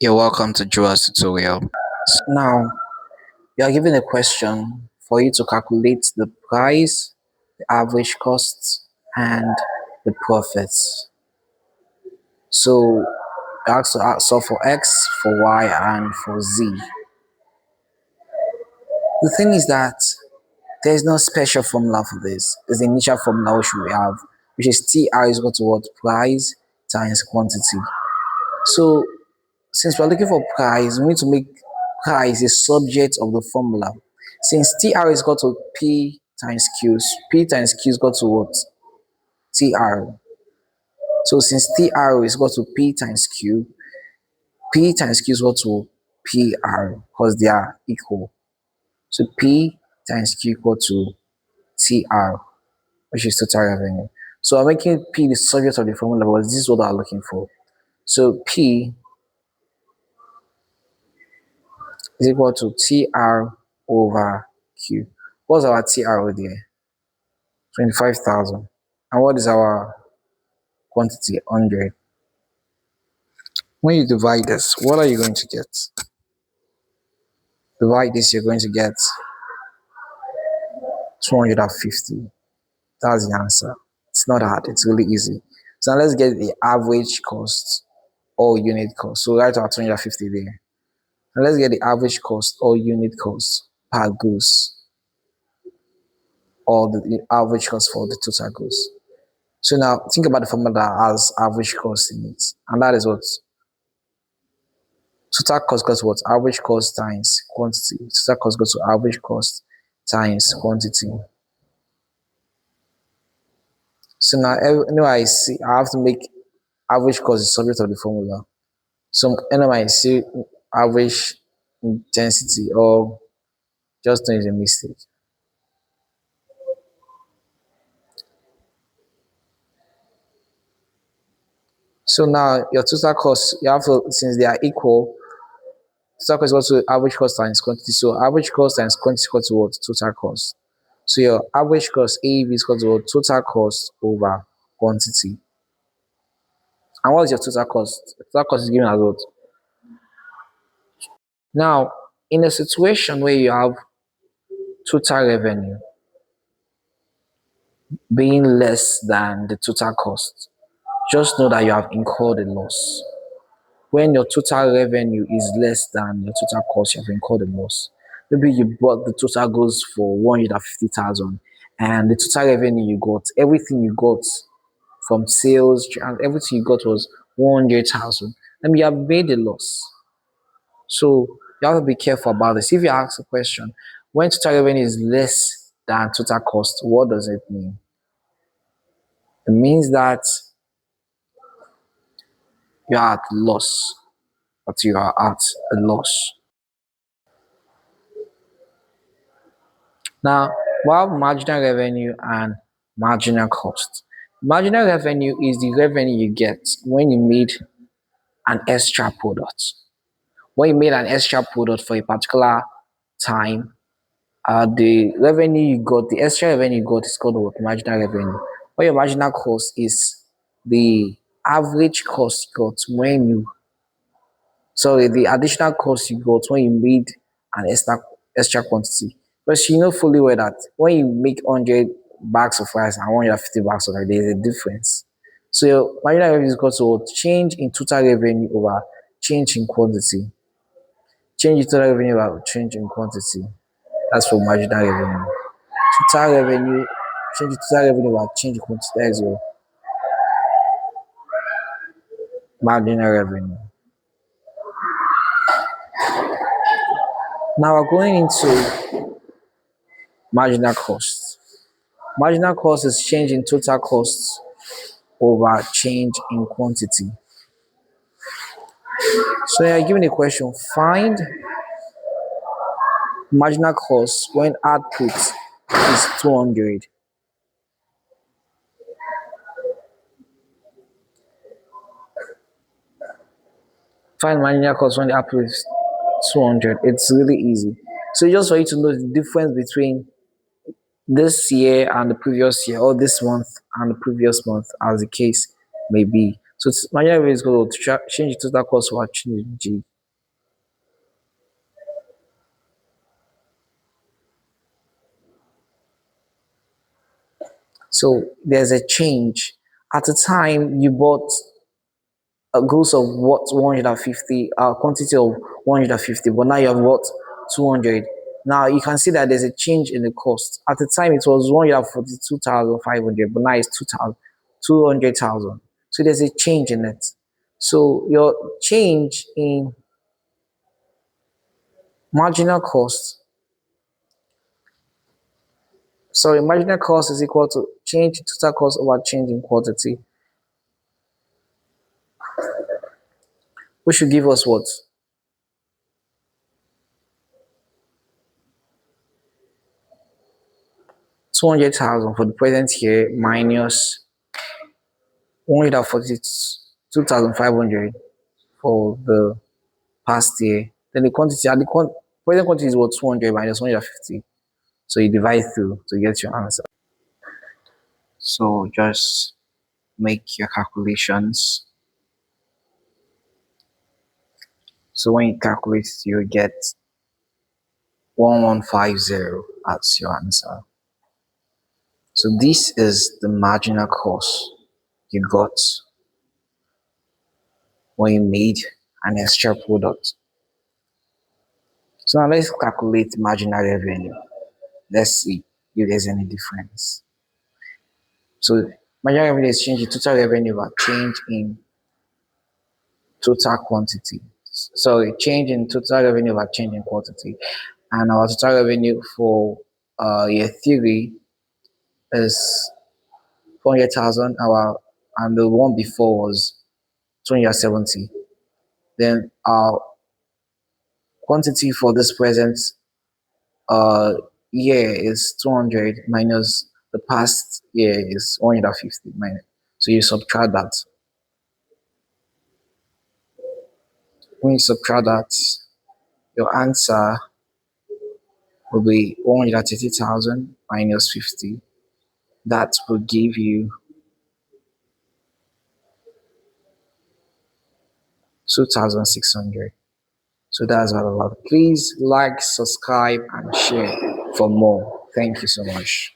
You're welcome to Joa's tutorial. Now, you are given a question for you to calculate the price, the average cost, and the profits. So, you ask to solve for X, for Y, and for Z. The thing is that there's no special formula for this. There's the initial formula which we have, which is TR is equal to what? Price times quantity. So, since we're looking for price, we need to make price a subject of the formula. Since TR is equal to P times Q, P times Q is equal to what? TR. So since TR is equal to P times Q, P times Q is equal to PR because they are equal. So P times Q equal to TR, which is total revenue. So I'm making P the subject of the formula because this is what I'm looking for. So P is equal to TR over Q. What's our TR over there? 25,000. And what is our quantity? 100. When you divide this, what are you going to get? Divide this, you're going to get 250. That's the answer. It's not hard, it's really easy. So now let's get the average cost or unit cost. So write our 250 there. And let's get the average cost or unit cost per goods, or the average cost for the total goods. So now think about the formula that has average cost in it. And that is what? Total cost goes to what? Average cost times quantity. Total cost goes to average cost times quantity. So now anyway, I have to make average cost the subject of the formula. So anyway, I see average intensity, or just doing a mistake. So now your total cost, you have to, since they are equal, total cost is also average cost times quantity. So average cost times quantity is equal to what? Total cost. So your average cost AV is equal to what? Total cost over quantity. And what is your total cost? Total cost is given as what? Now, in a situation where you have total revenue being less than the total cost, just know that you have incurred a loss. When your total revenue is less than your total cost, you have incurred a loss. Maybe you bought the total goods for 150,000 and the total revenue you got, everything you got from sales and everything you got was 100,000. And you have made a loss. So you have to be careful about this. If you ask a question, when total revenue is less than total cost, what does it mean? It means that you are at loss, but you are at a loss. Now, we have marginal revenue and marginal cost. Marginal revenue is the revenue you get when you made an extra product. When you made an extra product for a particular time, the revenue you got, the extra revenue you got is called what? Marginal revenue. What your marginal cost is the average cost you got when you, sorry, the additional cost you got when you made an extra quantity. Because you know fully well that when you make 100 bags of rice and 150 bags of rice, there's a difference. So your marginal revenue is equal to change in total revenue over change in quantity. Change in total revenue over change in quantity. That's for marginal revenue. Total revenue, change in total revenue over change in quantity. That is your marginal revenue. Now we're going into marginal cost. Marginal cost is change in total costs over change in quantity. So you're given a question, find marginal cost when output is 200. Find marginal cost when the output is 200. It's really easy. So just for you to know the difference between this year and the previous year, or this month and the previous month, as the case may be. So marginal revenue is going to change the total cost for change So there's a change. At the time you bought a gross of what 150, quantity of 150, but now you have what 200. Now you can see that there's a change in the cost. At the time it was 142,500, but now it's 2,000, 200,000. So there's a change in it. So your change in marginal cost, sorry, marginal cost is equal to change in total cost over change in quantity, which should give us what? 200,000 for the present year minus 142,500 for the past year. Then the quantity, present quantity is what 200 minus 150. So you divide through to get your answer. So just make your calculations. So when you calculate, you get 1150 as your answer. So this is the marginal cost you got when you made an extra product. So now let's calculate marginal revenue. Let's see if there's any difference. So marginal revenue is change in total revenue by change in total quantity. So change in total revenue by change in quantity. And our total revenue for year three is 400,000. And the one before was 270. Then our quantity for this present uh year is 200 minus the past year is 150 minus. So you subtract that. When you subtract that, your answer will be 130,000 minus 50. That will give you 2,600. So that's all about. Please like, subscribe, and share for more. Thank you so much.